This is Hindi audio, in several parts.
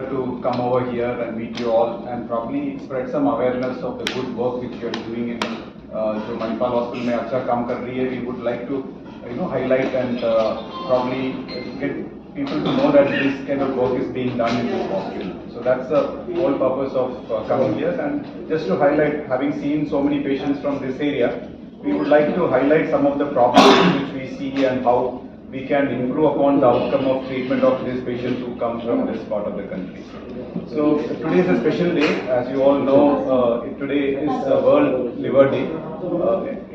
to come over here and meet you all and probably spread some awareness of the good work which you are doing in जो मणिपाल हॉस्पिटल में अच्छा काम कर रही है. We would like to highlight and probably get people to know that this kind of work is being done in this hospital. So that's the whole purpose of coming here, and just to highlight, having seen so many patients from this area, we would like to highlight some of the problems which we see and how we can improve upon the outcome of treatment of these patients who come from this part of the country. So today is a special day, as you all know. Today is World Liver Day.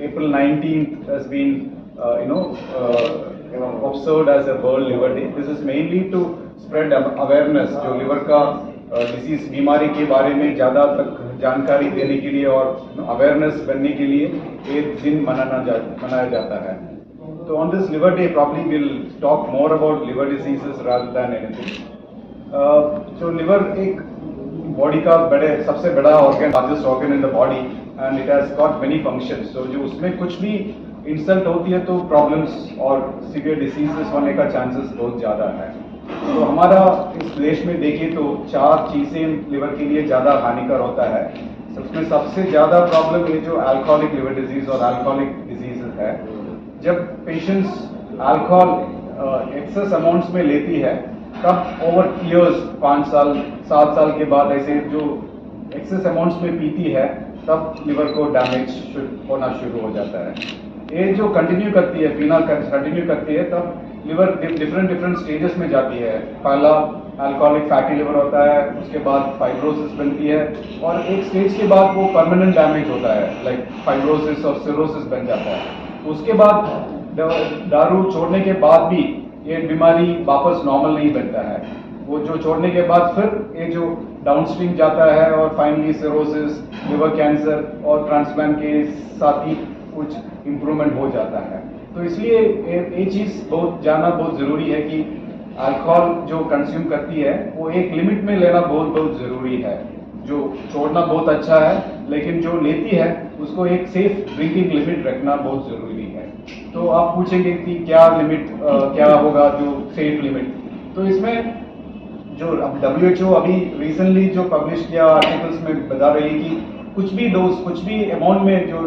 April 19th has been observed as a World Liver Day. This is mainly to spread awareness जो liver का डिसीज बीमारी के बारे में ज़्यादा तक जानकारी देने के लिए और अवेयरनेस बनने के लिए एक दिन मनाया जाता है. So on this liver day, probably we'll talk more about liver diseases rather than anything. So liver एक body का सबसे बड़ा organ, largest organ in the body, and it has got many functions. So जो उसमें कुछ भी इंसल्ट होती है तो प्रॉब्लम्स और सीवियर डिसीजेस होने का चांसेस बहुत ज़्यादा है. तो हमारा इस देश में देखिए तो 4 चीज़ें लिवर के लिए ज़्यादा हानिकर होता है. उसमें सबसे ज़्यादा प्रॉब्लम ये जो अल्कोहलिक लिवर डिजीज और अल्कोहलिक डिजीजेस है. जब पेशेंट्स अल्कोहल एक्सेस अमाउंट्स में लेती है तब ओवर ईयर्स 5 साल 7 साल के बाद ऐसे जो एक्सेस अमाउंट्स में पीती है तब लिवर को डैमेज होना शुरू हो जाता है. ये जो कंटिन्यू करती है पीना कंटिन्यू करती है तब लिवर डिफरेंट स्टेजेस में जाती है. पहला अल्कोहलिक फैटी लिवर होता है, उसके बाद फाइब्रोसिस बनती है और एक स्टेज के बाद वो परमानेंट डैमेज होता है, लाइक फाइब्रोसिस और सिरोसिस बन जाता है. उसके बाद दारू छोड़ने के बाद भी ये बीमारी वापस नॉर्मल नहीं बनता है. वो जो छोड़ने के बाद फिर ये जो डाउनस्ट्रीम जाता है और फाइनली सिरोसिस, लिवर कैंसर और ट्रांसप्लांट के साथ ही कुछ इम्प्रूवमेंट हो जाता है. तो इसलिए ये चीज़ जानना बहुत ज़रूरी है कि अल्कोहल जो कंज्यूम करती है वो एक लिमिट में लेना बहुत ज़रूरी है. जो छोड़ना बहुत अच्छा है लेकिन जो लेती है उसको एक सेफ ड्रिंकिंग लिमिट रखना बहुत ज़रूरी है. तो आप पूछेंगे कि क्या लिमिट क्या होगा जो सेफ लिमिट. तो इसमें जो WHO अभी रिसेंटली जो पब्लिश किया आर्टिकल्स में बता रही है कि कुछ भी डोज कुछ भी अमाउंट में जो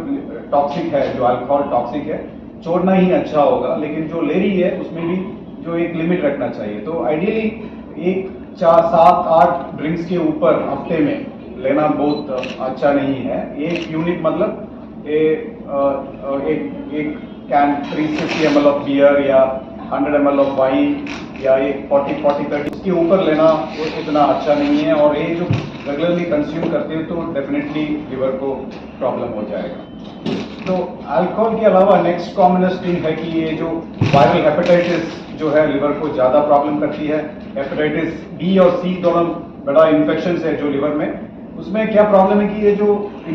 टॉक्सिक है, जो अल्कोहल टॉक्सिक है, छोड़ना ही अच्छा होगा. लेकिन जो ले रही है उसमें भी जो एक लिमिट रखना चाहिए. तो आइडियली 4-7-8 ड्रिंक्स के ऊपर हफ्ते में लेना बहुत अच्छा नहीं है. एक यूनिट मतलब एक कैन 350 ml ऑफ बियर या 100 ml ऑफ वाइन या एक 40-30 उसके ऊपर लेना वो इतना अच्छा नहीं है. और ये जो रेगुलरली कंज्यूम करते हैं तो डेफिनेटली लिवर को प्रॉब्लम हो जाएगा. तो अल्कोहल के अलावा नेक्स्ट कॉमनेस्ट थिंग है कि ये जो वायरल हेपेटाइटिस जो है लिवर को ज़्यादा प्रॉब्लम करती है. हेपेटाइटिस बी और सी दोनों बड़ा इन्फेक्शन है जो लिवर में. उसमें क्या प्रॉब्लम है कि ये जो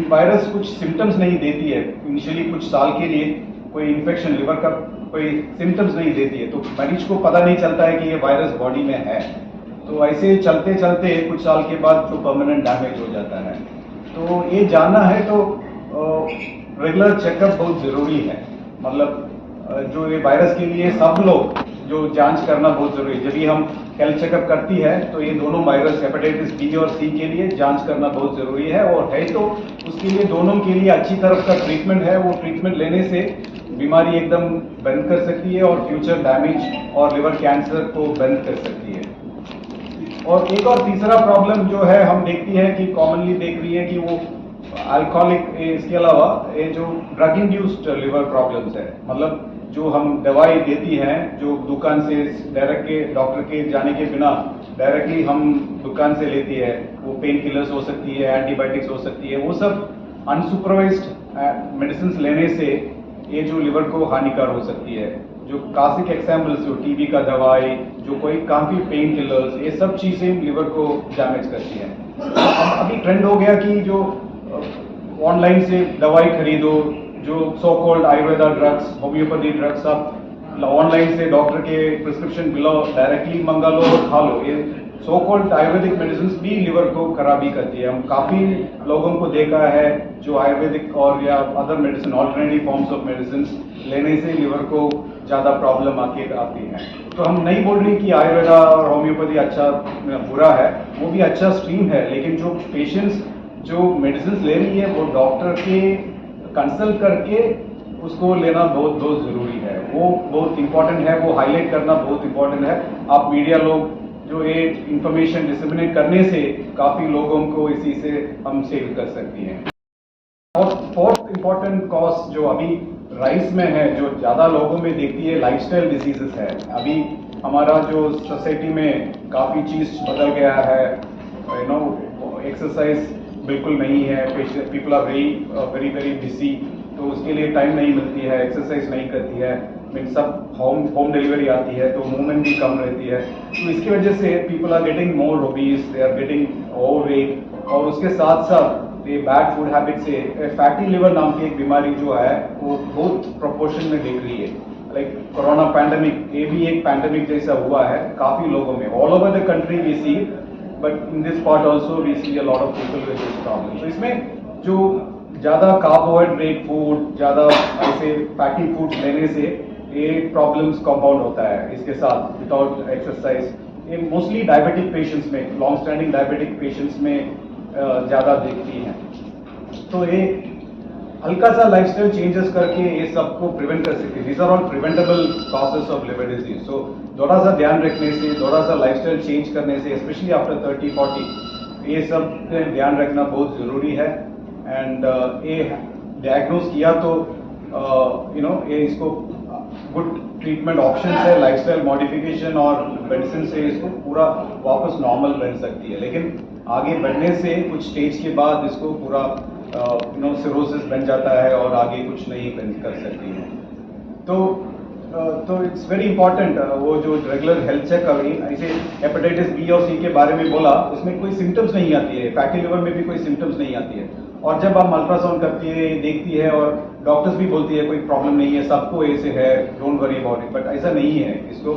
वायरस कुछ सिम्टम्स नहीं देती है इनिशियली कुछ साल के लिए. कोई इन्फेक्शन लिवर का कोई सिम्टम्स नहीं देती है तो मरीज को पता नहीं चलता है कि ये वायरस बॉडी में है. तो ऐसे चलते चलते कुछ साल के बाद जो परमानेंट डैमेज हो जाता है. तो ये जानना है तो रेगुलर चेकअप बहुत ज़रूरी है. मतलब जो ये वायरस के लिए सब लोग जो जांच करना बहुत ज़रूरी है. जब भी हम हेल्थ चेकअप करती है तो ये दोनों वायरस हेपेटाइटिस बी और सी के लिए जांच करना बहुत ज़रूरी है. और है तो उसके लिए दोनों के लिए अच्छी तरह का ट्रीटमेंट है. वो ट्रीटमेंट लेने से बीमारी एकदम बंद कर सकती है और फ्यूचर डैमेज और लिवर कैंसर को बंद कर सकती है. और एक और तीसरा प्रॉब्लम जो है हम देखती है कि कॉमनली देख रही है कि वो अल्कोहलिक, इसके अलावा ये जो ड्रग इंड्यूस्ड लिवर प्रॉब्लम्स है. मतलब जो हम दवाई देती हैं जो दुकान से डायरेक्ट के डॉक्टर के जाने के बिना डायरेक्टली हम दुकान से लेती है. वो पेन किलर्स हो सकती है, एंटीबायोटिक्स हो सकती है. वो सब अनसुपरवाइज्ड मेडिसिन लेने से ये जो लिवर को हानिकर हो सकती है. जो क्लासिक एग्जाम्पल्स जो टीबी का दवाई, जो कोई काफ़ी पेन किलर्स, ये सब चीज़ें लिवर को डैमेज करती हैं. अभी ट्रेंड हो गया कि जो ऑनलाइन से दवाई खरीदो, जो so called Ayurveda drugs, homeopathy drugs, आप ऑनलाइन से डॉक्टर के प्रिस्क्रिप्शन बिलो डायरेक्टली मंगा लो और खा लो. ये सो कॉल्ड आयुर्वेदिक मेडिसिन भी लिवर को खराबी करती है। हम काफ़ी लोगों को देखा है जो आयुर्वेदिक और या other medicine alternative forms of medicine लेने से लिवर को ज़्यादा प्रॉब्लम आती है। तो हम नहीं बोल रहे कि आयुर्वेदा और होम्योपैथी अच्छा बुरा है, वो भी अच्छा स्ट्रीम है, लेकिन जो पेशेंट्स जो मेडिसिन ले रही है वो डॉक्टर के कंसल्ट करके उसको लेना बहुत बहुत ज़रूरी है। वो बहुत इंपॉर्टेंट है, वो हाईलाइट करना बहुत इंपॉर्टेंट है। आप मीडिया लोग जो ये इंफॉर्मेशन डिसेमिनेट करने से काफ़ी लोगों को इसी से हम सेव कर सकती हैं। और फोर्थ इंपॉर्टेंट कॉज जो अभी राइस में है, जो ज़्यादा लोगों में देखती है, लाइफस्टाइल डिजीजेस है। अभी हमारा जो सोसाइटी में काफ़ी चीज़ बदल गया है, एक्सरसाइज बिल्कुल नहीं है, people are very very busy, तो उसके लिए टाइम नहीं मिलती है, एक्सरसाइज नहीं करती है, मीन सब होम डिलीवरी आती है तो मूवमेंट भी कम रहती है। तो इसकी वजह से people are getting more obese, they are getting overweight, और उसके साथ साथ ये बैड फूड हैबिट से फैटी लिवर नाम की एक बीमारी जो है वो बहुत प्रोपोर्शन में दिख रही है। लाइक कोरोना पैंडेमिक, ये भी एक पैंडेमिक जैसा हुआ है काफ़ी लोगों में, all over the country we see, but in this part also we see a lot of people with this problem. तो इसमें जो ज़्यादा कार्बोहाइड्रेट फूड, ज़्यादा ऐसे फैटी फूड लेने से ये प्रॉब्लम्स कंपाउंड होता है। इसके साथ विदाउट एक्सरसाइज ये मोस्टली डायबिटिक पेशेंट्स में, लॉन्ग स्टैंडिंग डायबिटिक पेशेंट्स में ज़्यादा देखती हैं। तो ये हल्का सा लाइफस्टाइल चेंजेस करके ये सबको प्रिवेंट कर सकते हैं। These are all preventable causes of liver disease. So थोड़ा सा ध्यान रखने से, थोड़ा सा लाइफस्टाइल चेंज करने से, स्पेशली आफ्टर 30-40, ये सब ध्यान रखना बहुत ज़रूरी है। एंड ये डायग्नोज किया तो ये इसको गुड ट्रीटमेंट ऑप्शन है, लाइफस्टाइल मॉडिफिकेशन और मेडिसिन से इसको पूरा वापस नॉर्मल बन सकती है। लेकिन आगे बढ़ने से कुछ स्टेज के बाद इसको पूरा सिरोसिस बन जाता है और आगे कुछ नहीं बन कर सकती है। तो इट्स वेरी इंपॉर्टेंट, वो जो रेगुलर हेल्थ चेकअप, ऐसे हेपेटाइटिस बी और सी के बारे में बोला, उसमें कोई सिम्टम्स नहीं आती है, फैटी लिवर में भी कोई सिम्टम्स नहीं आती है। और जब हम अल्ट्रासाउंड करती है, देखती है और डॉक्टर्स भी बोलती है कोई प्रॉब्लम नहीं है, सबको ऐसे है, don't worry about it, but ऐसा नहीं है। इसको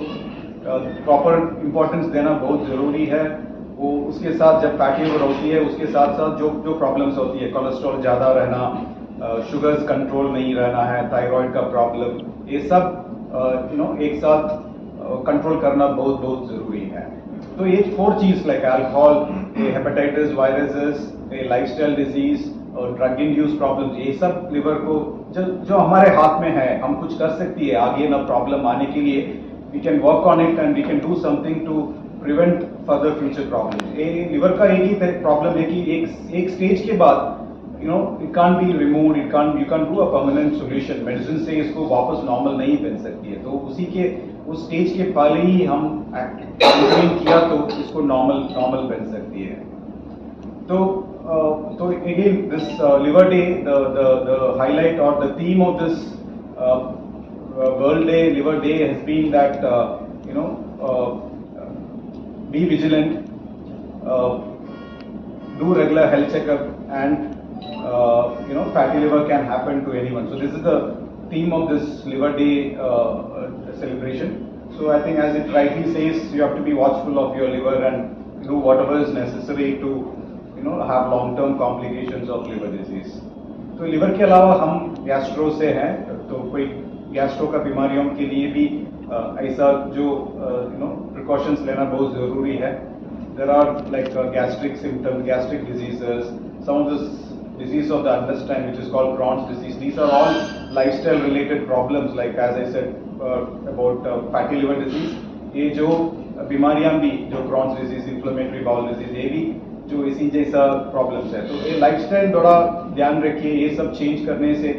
प्रॉपर इंपॉर्टेंस देना बहुत ज़रूरी है। वो उसके साथ जब फैटी लिवर होती है, उसके साथ साथ जो प्रॉब्लम्स होती है, कोलेस्ट्रॉल ज़्यादा रहना, शुगर्स कंट्रोल नहीं रहना है, थायराइड का प्रॉब्लम, ये सब एक साथ कंट्रोल करना बहुत बहुत ज़रूरी है। तो ये 4 चीज़ like alcohol, hepatitis viruses, lifestyle disease और ड्रग इंड्यूस प्रॉब्लम्स, ये सब लिवर को जो हमारे हाथ में है, हम कुछ कर सकती है आगे ना प्रॉब्लम आने के लिए। We can work on it and we can do something to prevent further future problem. ये लिवर का एक ही प्रॉब्लम है कि एक स्टेज के बाद it can be removed, you can do a permanent solution, medicine से इसको वापस नॉर्मल नहीं बन सकती है। तो उसी के उस स्टेज के पहले ही हम इंटरवीन किया तो इसको नॉर्मल बन सकती है। तो again this Liver Day, the highlight or the theme of this World Day, Liver Day has been that be vigilant, do regular health checkup, and fatty liver can happen to anyone. So this is the theme of this Liver Day celebration. So I think, as it rightly says, you have to be watchful of your liver and do whatever is necessary to have long-term complications of liver disease. तो लिवर के अलावा हम गैस्ट्रो से हैं, तो कोई गैस्ट्रो का बीमारियों के लिए भी ऐसा जो प्रिकॉशंस लेना बहुत ज़रूरी है. There are like gastric symptoms, gastric diseases, some of the disease of the intestine which is called Crohn's disease. These are all lifestyle related problems, like as I said about fatty liver disease. ये जो बीमारियां भी, जो Crohn's disease, inflammatory bowel disease, ये भी जो इसी जैसा प्रॉब्लम्स है. तो ये लाइफस्टाइल थोड़ा ध्यान रखिए, ये सब चेंज करने से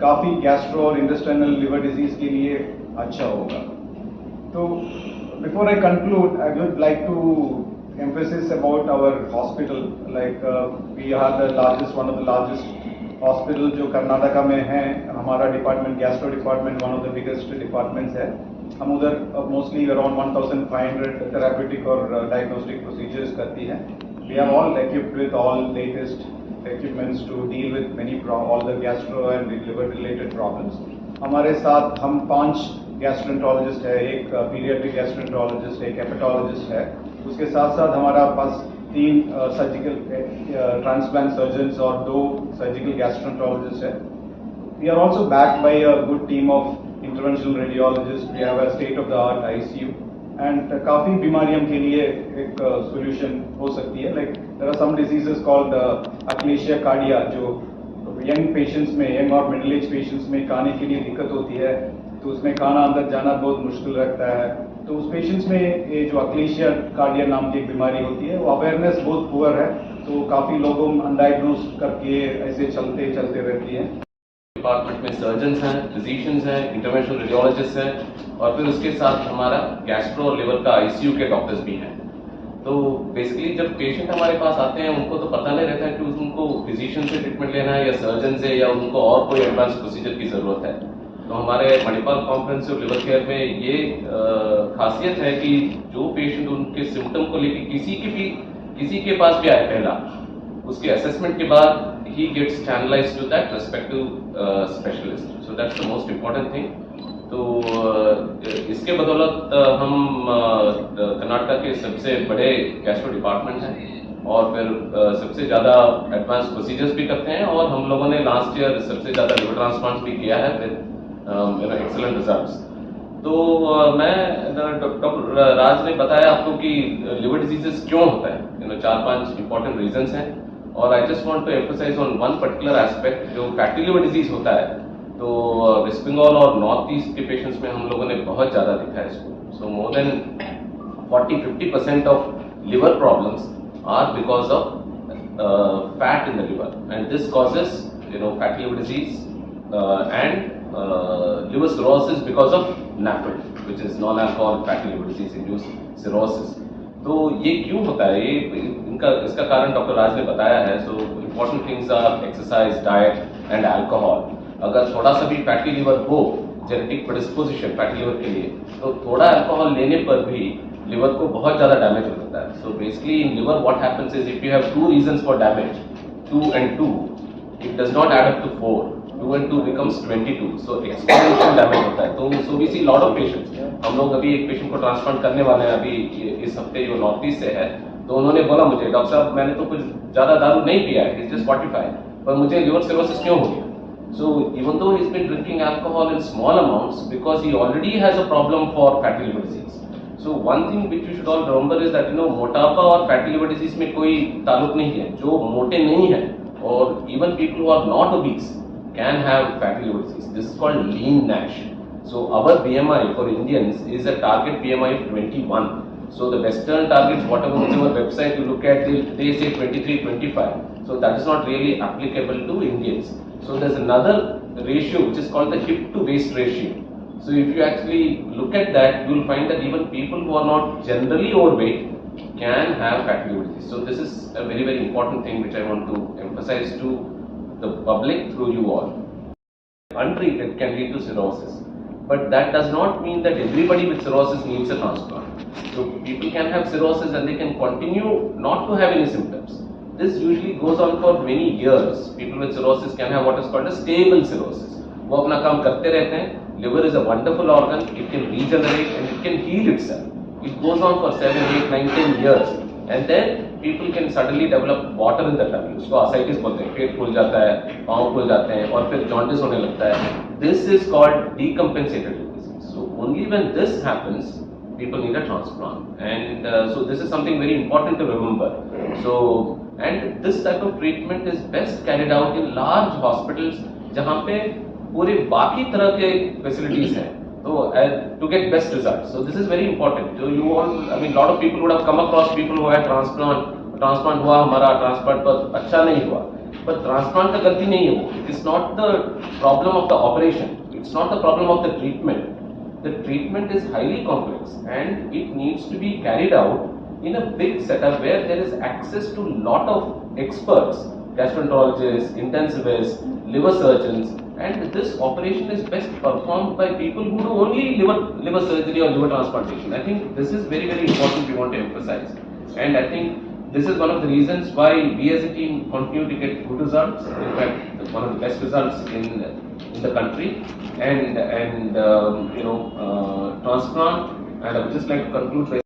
काफ़ी गैस्ट्रो और इंटेस्टाइनल लिवर डिजीज के लिए अच्छा होगा. तो before I conclude, I would like to emphasis about our hospital. Like we are the largest, one of the largest hospital जो कर्नाटका में है. हमारा department gastro department one of the biggest departments है. हम उधर मोस्टली अराउंड 1500 थेरापेटिक और डायग्नोस्टिक प्रोसीजर्स करती हैं. We are all equipped with all latest equipments to deal with many all the gastro and liver related problems. हमारे साथ हम 5 गैस्ट्रोएंटरोलॉजिस्ट है, एक पीडियाट्रिक गैस्ट्रोएंटरोलॉजिस्ट, एक हेपेटोलॉजिस्ट है, उसके साथ साथ हमारा पास 3 सर्जिकल ट्रांसप्लांट सर्जन्स और 2 सर्जिकल गैस्ट्रोएंटरोलॉजिस्ट है. We are also backed by a good team of interventional radiologists. We have a state-of-the-art ICU, and काफी बीमारियों के लिए एक solution हो सकती है. Like there are some diseases called achalasia cardia, जो यंग पेशेंट्स में, यंग और मिडिल एज पेशेंट्स में खाने के लिए दिक्कत होती है, तो उसमें खाना अंदर जाना बहुत मुश्किल रखता है. तो उस पेशेंट्स में ये जो अक्लेशिया कार्डिया नाम की एक बीमारी होती है, वो अवेयरनेस बहुत पुअर है, तो काफी लोगों अनडायग्नोज करके ऐसे चलते रहती है. डिपार्टमेंट में सर्जन्स हैं, फिजिशियंस हैं, इंटरवेंशनल रेडियोलॉजिस्ट हैं, और फिर उसके साथ हमारा गैस्ट्रो और लिवर का आईसीयू के डॉक्टर्स भी हैं. तो बेसिकली जब पेशेंट हमारे पास आते हैं, उनको तो पता नहीं रहता है कि उनको फिजिशियन से ट्रीटमेंट लेना है या सर्जन से, या उनको और कोई एडवांस प्रोसीजर की जरूरत है. तो हमारे मणिपाल कॉम्प्रिहेंसिव लिवर केयर में ये खासियत है कि जो पेशेंट उनके सिम्टम को लेकर किसी के पास भी आए पहला, उसके असेसमेंट के बाद he gets channelized to that respective specialist. So that's the most important thing. तो इसके बदौलत हम कर्नाटका के सबसे बड़े गैस्ट्रो डिपार्टमेंट हैं, और फिर सबसे ज़्यादा एडवांस प्रोसीजर्स भी करते हैं, और हम लोगों ने लास्ट ईयर सबसे ज़्यादा लिवर ट्रांसप्लांट भी किया है विद एक्सेलेंट रिजल्ट्स. तो मैं डॉक्टर राज ने बताया आपको कि लिवर डिजीजेस क्यों होता है. 4-5 इंपॉर्टेंट रीजंस हैं, और I just want to emphasise on one particular aspect. जो फैटी लिवर डिजीज होता है, तो वेस्ट बंगाल और नॉर्थ ईस्ट के पेशेंट्स में हम लोगों ने बहुत ज़्यादा दिखा है इसको. So more than 40-50% of liver problems are because of fat in the liver, and this causes fatty liver disease and liver cirrhosis because of NAFLD, which is non-alcoholic fatty liver disease induced cirrhosis. तो ये क्यों होता है, ये इसका कारण डॉक्टर राज ने बताया है. So important things are exercise, diet and alcohol. अगर थोड़ा सा भी फैटी लिवर हो, जेनेटिक प्रेडिस्पोजिशन फैटी लिवर के लिए, तो थोड़ा अल्कोहल लेने पर भी लिवर को बहुत ज्यादा डैमेज हो जाता है. So basically in liver what happens is, if you have 2 reasons for damage, 2 and 2, it does not add up to 4. 2 and 2 becomes 22. So exponential damage होता है. तो so we see lot of patients. हम लोग अभी एक पेशेंट को ट्रांसप्लांट करने वाले हैं अभी इस हफ्ते, जो नॉर्थ ईस्ट से है. तो उन्होंने बोला मुझे, डॉक्टर साहब मैंने तो कुछ ज्यादा दारू नहीं पिया है, इट्स जस्ट 45, पर मुझे लिवर सिरोसिस क्यों हो गया. So even though he's been drinking alcohol in small amounts, because he already has a problem for fatty liver disease. So one thing which you should all remember is that मोटापा और फैटी लिवर डिजीज में कोई ताल्लुक नहीं है. जो मोटे नहीं है, और even people who are not obese can have fatty liver disease. This is called lean NASH. So our BMI for Indians is a target BMI of 21. So the Western targets, whichever website you look at, they say 23, 25. So that is not really applicable to Indians. So there's another ratio which is called the hip to waist ratio. So if you actually look at that, you will find that even people who are not generally overweight can have fatty liver disease. So this is a very, very important thing which I want to emphasize to the public through you all. Untreated can lead to cirrhosis, but that does not mean that everybody with cirrhosis needs a transplant. So people can have cirrhosis and they can continue not to have any symptoms. This usually goes on for many years. People with cirrhosis can have what is called a stable cirrhosis. वो अपना काम करते रहते हैं. Liver is a wonderful organ. It can regenerate and it can heal itself. It goes on for 7, 8, 9, 10 years, and then people can suddenly develop water in the tummy. उसको ascites बोलते हैं. पेट फूल जाता है, पाँव फूल जाते हैं, और फिर jaundice होने लगता है. This is called decompensated liver disease. So only when this happens, people need a transplant, and so this is something very important to remember. So and this type of treatment is best carried out in large hospitals जहाँ पे पूरे बाकी तरह के facilities हैं, तो to get best results. So this is very important. So you all, I mean, lot of people would have come across people who had transplant हुआ, हमारा transplant पर अच्छा नहीं हुआ, but transplant का गलती नहीं है वो. It's not the problem of the operation. It's not the problem of the treatment. The treatment is highly complex and it needs to be carried out in a big setup where there is access to lot of experts, gastroenterologists, intensivists, liver surgeons, and this operation is best performed by people who do only liver surgery or liver transplantation. I think this is very, very important we want to emphasize, and I think this is one of the reasons why we as a team continue to get good results. In fact, one of the best results in the country, and transplant. And I would just like to conclude by